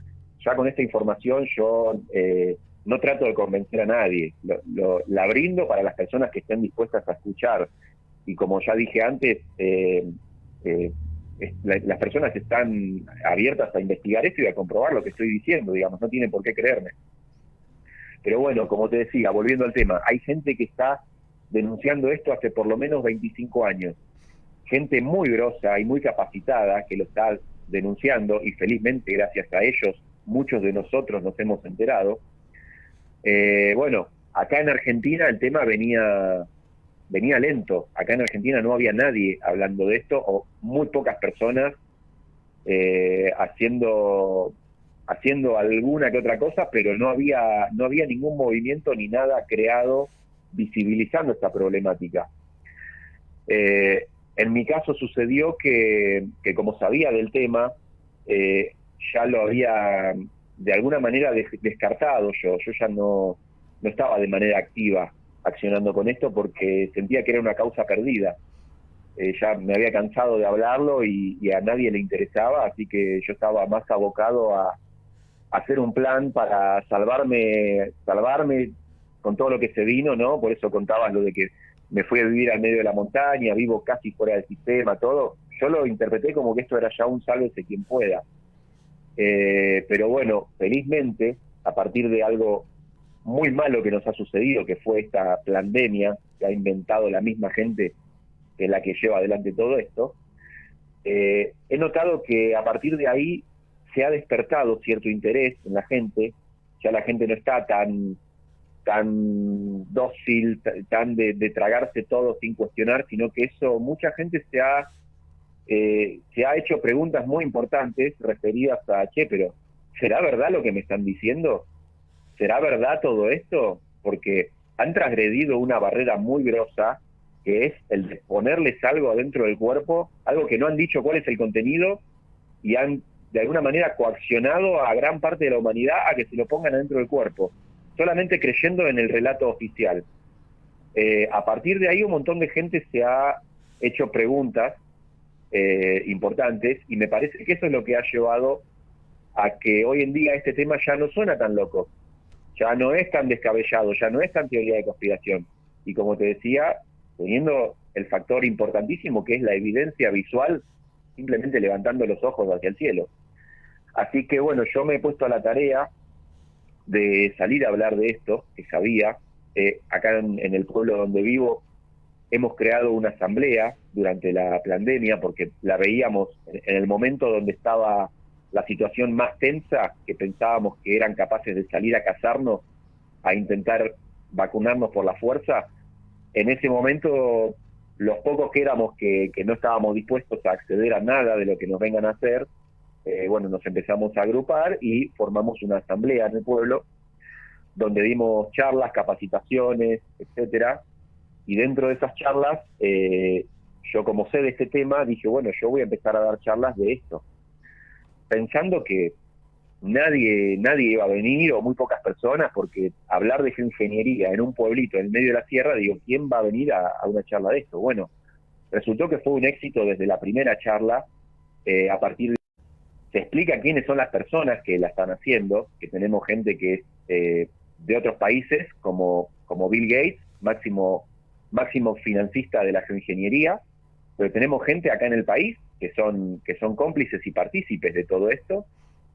con esta información yo no trato de convencer a nadie, la brindo para las personas que estén dispuestas a escuchar. Y como ya dije antes, las personas están abiertas a investigar esto y a comprobar lo que estoy diciendo, digamos, no tienen por qué creerme. Pero bueno, como te decía, volviendo al tema, hay gente que está denunciando esto hace por lo menos 25 años. Gente muy grosa y muy capacitada que lo está denunciando, y felizmente gracias a ellos muchos de nosotros nos hemos enterado. Bueno, acá en Argentina el tema venía lento. Acá en Argentina no había nadie hablando de esto, o muy pocas personas haciendo alguna que otra cosa, pero no había ningún movimiento ni nada creado visibilizando esta problemática. En mi caso sucedió que como sabía del tema, ya lo había de alguna manera descartado yo ya no estaba de manera activa accionando con esto porque sentía que era una causa perdida. Ya me había cansado de hablarlo y a nadie le interesaba, así que yo estaba más abocado a hacer un plan para salvarme con todo lo que se vino, ¿no? Por eso contabas lo de que me fui a vivir al medio de la montaña, vivo casi fuera del sistema, todo. Yo lo interpreté como que esto era ya un sálvese quien pueda. Pero bueno, felizmente, a partir de algo muy malo que nos ha sucedido, que fue esta pandemia que ha inventado la misma gente que es la que lleva adelante todo esto, he notado que a partir de ahí se ha despertado cierto interés en la gente. Ya la gente no está tan dócil, tan de tragarse todo sin cuestionar, sino que mucha gente se ha hecho preguntas muy importantes referidas a, pero ¿será verdad lo que me están diciendo? ¿Será verdad todo esto? Porque han transgredido una barrera muy grosa, que es el de ponerles algo adentro del cuerpo, algo que no han dicho cuál es el contenido, y han de alguna manera coaccionado a gran parte de la humanidad a que se lo pongan adentro del cuerpo, solamente creyendo en el relato oficial. A partir de ahí un montón de gente se ha hecho preguntas importantes, y me parece que eso es lo que ha llevado a que hoy en día este tema ya no suena tan loco, ya no es tan descabellado, ya no es tan teoría de conspiración. Y como te decía, teniendo el factor importantísimo que es la evidencia visual, simplemente levantando los ojos hacia el cielo. Así que bueno, yo me he puesto a la tarea de salir a hablar de esto, que sabía. Acá en el pueblo donde vivo hemos creado una asamblea durante la pandemia porque la veíamos en el momento donde estaba la situación más tensa, que pensábamos que eran capaces de salir a cazarnos, a intentar vacunarnos por la fuerza. En ese momento, los pocos que éramos que no estábamos dispuestos a acceder a nada de lo que nos vengan a hacer, bueno, nos empezamos a agrupar y formamos una asamblea en el pueblo, donde dimos charlas, capacitaciones, etcétera. Y dentro de esas charlas, yo como sé de este tema, dije, bueno, yo voy a empezar a dar charlas de esto, pensando que nadie iba a venir, o muy pocas personas, porque hablar de geoingeniería en un pueblito en el medio de la sierra, digo, ¿quién va a venir a una charla de esto? Bueno, resultó que fue un éxito desde la primera charla. A partir de se explica quiénes son las personas que la están haciendo, que tenemos gente que es de otros países, como Bill Gates, máximo financista de la geoingeniería, pero tenemos gente acá en el país que son cómplices y partícipes de todo esto,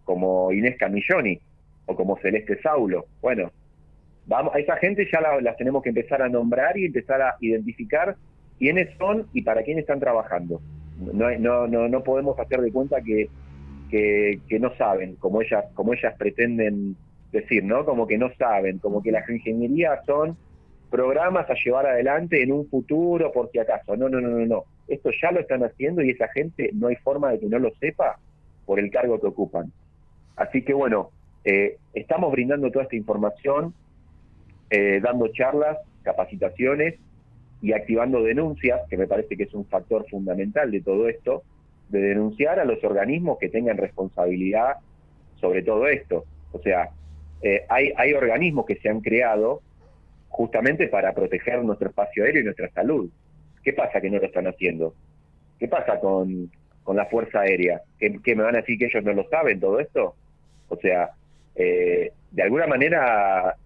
como Inés Camilloni o como Celeste Saulo. Bueno, vamos, a esa gente ya las tenemos que empezar a nombrar y empezar a identificar quiénes son y para quién están trabajando. No podemos hacer de cuenta que no saben, como ellas pretenden decir, ¿no? Como que no saben, como que la geoingeniería son programas a llevar adelante en un futuro por si acaso. No. Esto ya lo están haciendo y esa gente no hay forma de que no lo sepa por el cargo que ocupan. Así que bueno, estamos brindando toda esta información, dando charlas, capacitaciones y activando denuncias, que me parece que es un factor fundamental de todo esto, de denunciar a los organismos que tengan responsabilidad sobre todo esto. O sea, hay organismos que se han creado justamente para proteger nuestro espacio aéreo y nuestra salud. ¿Qué pasa que no lo están haciendo? ¿Qué pasa con la Fuerza Aérea? ¿Que me van a decir que ellos no lo saben todo esto? O sea, de alguna manera,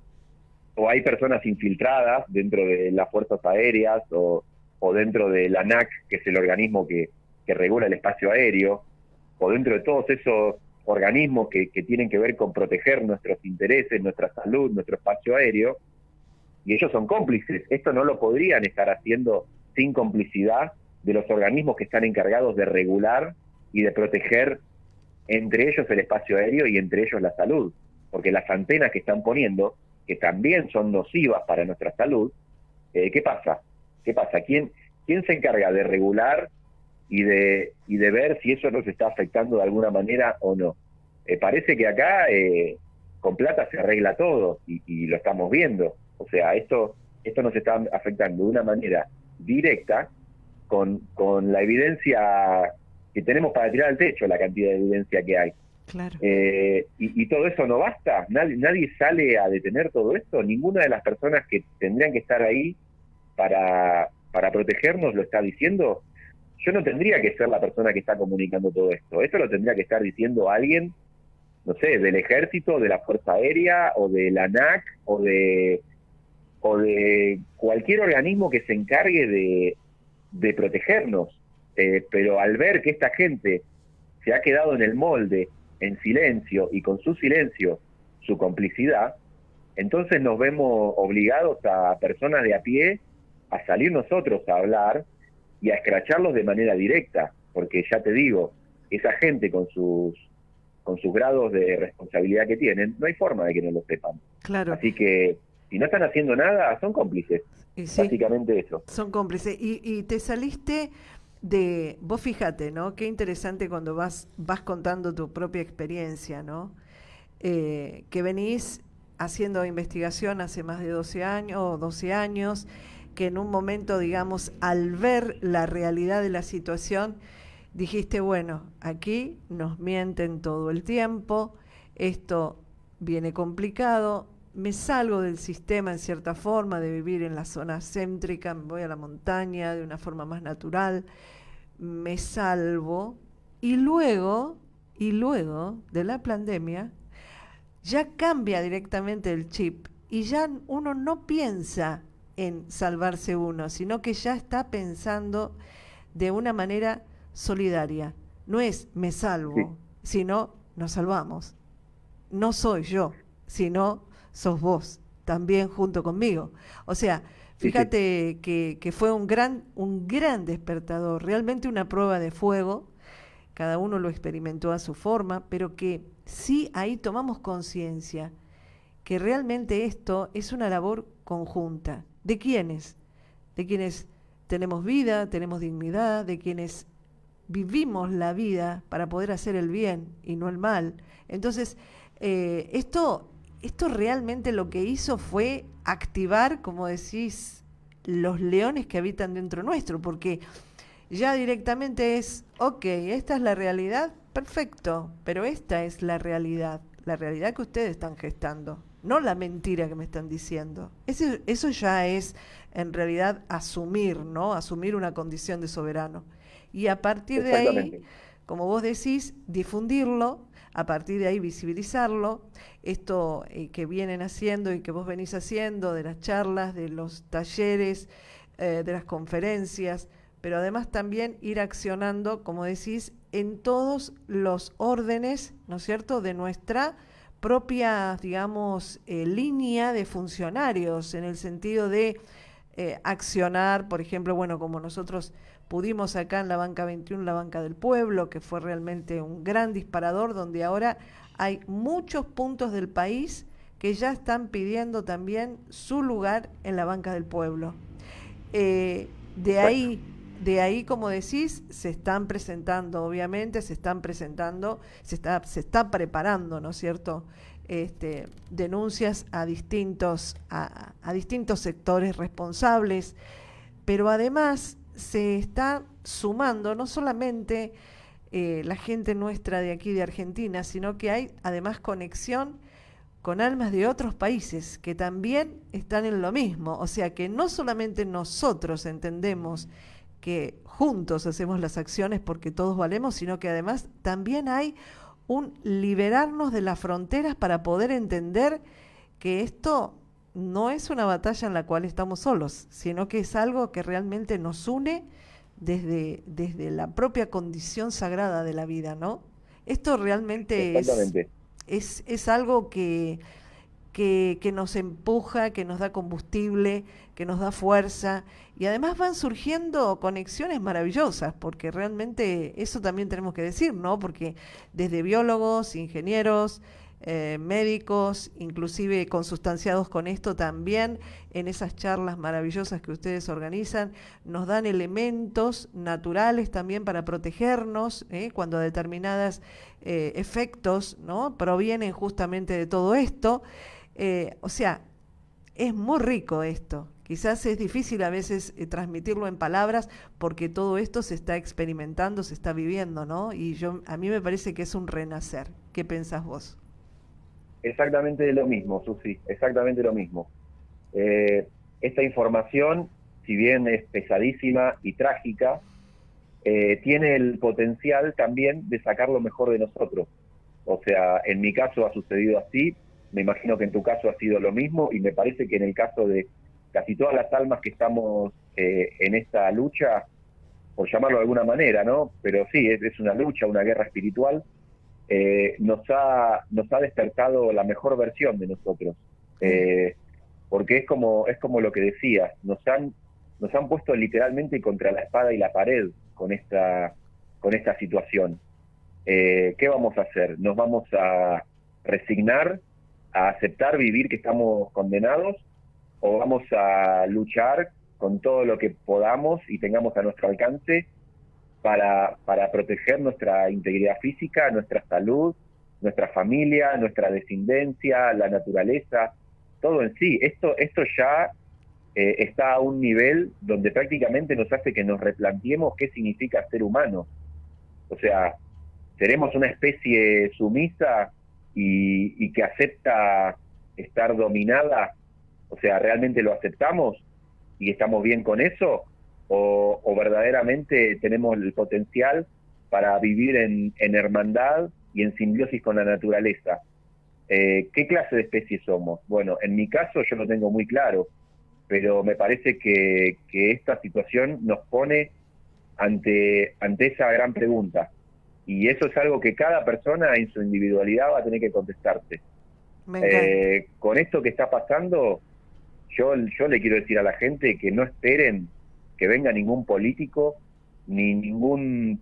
o hay personas infiltradas dentro de las Fuerzas Aéreas o dentro de la ANAC, que es el organismo que regula el espacio aéreo, o dentro de todos esos organismos que tienen que ver con proteger nuestros intereses, nuestra salud, nuestro espacio aéreo, y ellos son cómplices. Esto no lo podrían estar haciendo sin complicidad de los organismos que están encargados de regular y de proteger entre ellos el espacio aéreo y entre ellos la salud, porque las antenas que están poniendo, que también son nocivas para nuestra salud, ¿qué pasa? ¿Quién se encarga de regular y de ver si eso nos está afectando de alguna manera o no? Parece que acá con plata se arregla todo y lo estamos viendo. O sea, esto nos está afectando de una manera directa con la evidencia que tenemos para tirar al techo, la cantidad de evidencia que hay. Claro. Y todo eso no basta. Nadie sale a detener todo esto. Ninguna de las personas que tendrían que estar ahí para protegernos lo está diciendo. Yo no tendría que ser la persona que está comunicando todo esto. Esto lo tendría que estar diciendo alguien, no sé, del Ejército, de la Fuerza Aérea, o de la ANAC, o de cualquier organismo que se encargue de protegernos. Pero al ver que esta gente se ha quedado en el molde, en silencio, y con su silencio, su complicidad, entonces nos vemos obligados a personas de a pie a salir nosotros a hablar y a escracharlos de manera directa, porque ya te digo, esa gente con sus grados de responsabilidad que tienen, no hay forma de que no lo sepan. Claro. Así que si no están haciendo nada, son cómplices. Sí, básicamente eso. Son cómplices. Y te saliste vos fíjate, ¿no? Qué interesante cuando vas contando tu propia experiencia, ¿no? Que venís haciendo investigación hace más de 12 años o 12 años, que en un momento, digamos, al ver la realidad de la situación, dijiste, bueno, aquí nos mienten todo el tiempo, esto viene complicado, me salgo del sistema en cierta forma, de vivir en la zona céntrica, me voy a la montaña de una forma más natural, me salvo, y luego de la pandemia, ya cambia directamente el chip, y ya uno no piensa en salvarse uno, sino que ya está pensando de una manera solidaria. No es me salvo, sino nos salvamos. No soy yo, sino sos vos, también junto conmigo. O sea, Sí, sí, Fíjate que fue un gran despertador, realmente una prueba de fuego. Cada uno lo experimentó a su forma, pero que sí ahí tomamos conciencia que realmente esto es una labor conjunta. ¿De quiénes? De quienes tenemos vida, tenemos dignidad, de quienes vivimos la vida para poder hacer el bien y no el mal. Entonces, esto realmente lo que hizo fue activar, como decís, los leones que habitan dentro nuestro, porque ya directamente es, ok, esta es la realidad, perfecto, pero esta es la realidad que ustedes están gestando, no la mentira que me están diciendo. Eso ya es en realidad asumir, ¿no? Asumir una condición de soberano. Y a partir de ahí, exactamente. como vos decís, difundirlo, a partir de ahí visibilizarlo, esto que vienen haciendo y que vos venís haciendo, de las charlas, de los talleres, de las conferencias, pero además también ir accionando, como decís, en todos los órdenes, ¿no es cierto?, de nuestra propia, digamos, línea de funcionarios, en el sentido de accionar, por ejemplo, bueno, como nosotros pudimos acá en la Banca 21, la Banca del Pueblo, que fue realmente un gran disparador, donde ahora hay muchos puntos del país que ya están pidiendo también su lugar en la Banca del Pueblo. Eh, de Exacto. ahí, de ahí, como decís, se están presentando, obviamente, se está preparando, ¿no es cierto? Denuncias a distintos sectores responsables, pero además se está sumando no solamente la gente nuestra de aquí de Argentina, sino que hay además conexión con almas de otros países que también están en lo mismo. O sea que no solamente nosotros entendemos que juntos hacemos las acciones porque todos valemos, sino que además también hay un liberarnos de las fronteras para poder entender que esto no es una batalla en la cual estamos solos, sino que es algo que realmente nos une desde la propia condición sagrada de la vida, ¿no? Esto realmente Exactamente. es algo que nos empuja, que nos da combustible, que nos da fuerza, y además van surgiendo conexiones maravillosas, porque realmente eso también tenemos que decir, ¿no? Porque desde biólogos, ingenieros, médicos, inclusive consustanciados con esto también, en esas charlas maravillosas que ustedes organizan, nos dan elementos naturales también para protegernos, cuando determinados efectos, ¿no?, provienen justamente de todo esto. O sea, es muy rico esto. Quizás es difícil a veces transmitirlo en palabras porque todo esto se está experimentando, se está viviendo, ¿no? Y a mí me parece que es un renacer. ¿Qué pensás vos? Exactamente lo mismo, Susi, exactamente lo mismo. Eh, Esta información, si bien es pesadísima y trágica, tiene el potencial también de sacar lo mejor de nosotros. O sea, en mi caso ha sucedido así, me imagino que en tu caso ha sido lo mismo, y me parece que en el caso de casi todas las almas que estamos en esta lucha, por llamarlo de alguna manera, ¿no? Pero sí, es una lucha, una guerra espiritual, nos ha despertado la mejor versión de nosotros. Sí. Eh, Porque es como lo que decías, nos han puesto literalmente contra la espada y la pared con esta situación. ¿Qué vamos a hacer? ¿Nos vamos a resignar, a aceptar vivir que estamos condenados, o vamos a luchar con todo lo que podamos y tengamos a nuestro alcance para proteger nuestra integridad física, nuestra salud, nuestra familia, nuestra descendencia, la naturaleza, todo en sí? Esto ya está a un nivel donde prácticamente nos hace que nos replanteemos qué significa ser humano. O sea, seremos una especie sumisa y que acepta estar dominada. O sea, ¿realmente lo aceptamos y estamos bien con eso? O verdaderamente tenemos el potencial para vivir en hermandad y en simbiosis con la naturaleza? ¿Qué clase de especie somos? Bueno, en mi caso yo lo tengo muy claro, pero me parece que esta situación nos pone ante esa gran pregunta. Y eso es algo que cada persona en su individualidad va a tener que contestarse. Me encanta. Con esto que está pasando, yo le quiero decir a la gente que no esperen que venga ningún político ni ningún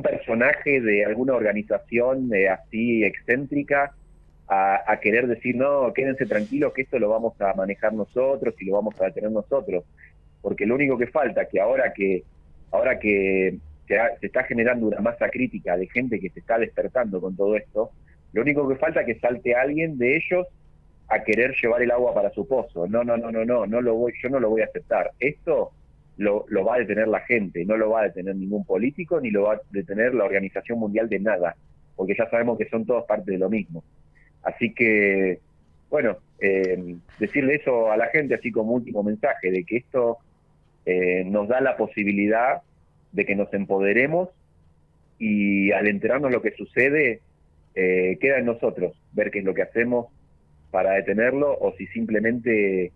personaje de alguna organización así excéntrica a querer decir, no, quédense tranquilos que esto lo vamos a manejar nosotros y lo vamos a detener nosotros. Porque lo único que falta, que ahora que se está generando una masa crítica de gente que se está despertando con todo esto, lo único que falta es que salte alguien de ellos a querer llevar el agua para su pozo. No, yo no lo voy a aceptar. Esto lo va a detener la gente, no lo va a detener ningún político, ni lo va a detener la Organización Mundial de nada, porque ya sabemos que son todos parte de lo mismo. Así que, bueno, decirle eso a la gente así como último mensaje, de que esto nos da la posibilidad de que nos empoderemos y al enterarnos lo que sucede, queda en nosotros ver qué es lo que hacemos para detenerlo o si simplemente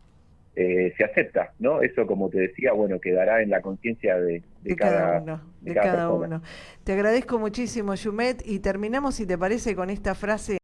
se acepta, ¿no? Eso, como te decía, bueno, quedará en la conciencia de cada uno, de cada persona. uno. Te agradezco muchísimo, Yumet, y terminamos, si te parece, con esta frase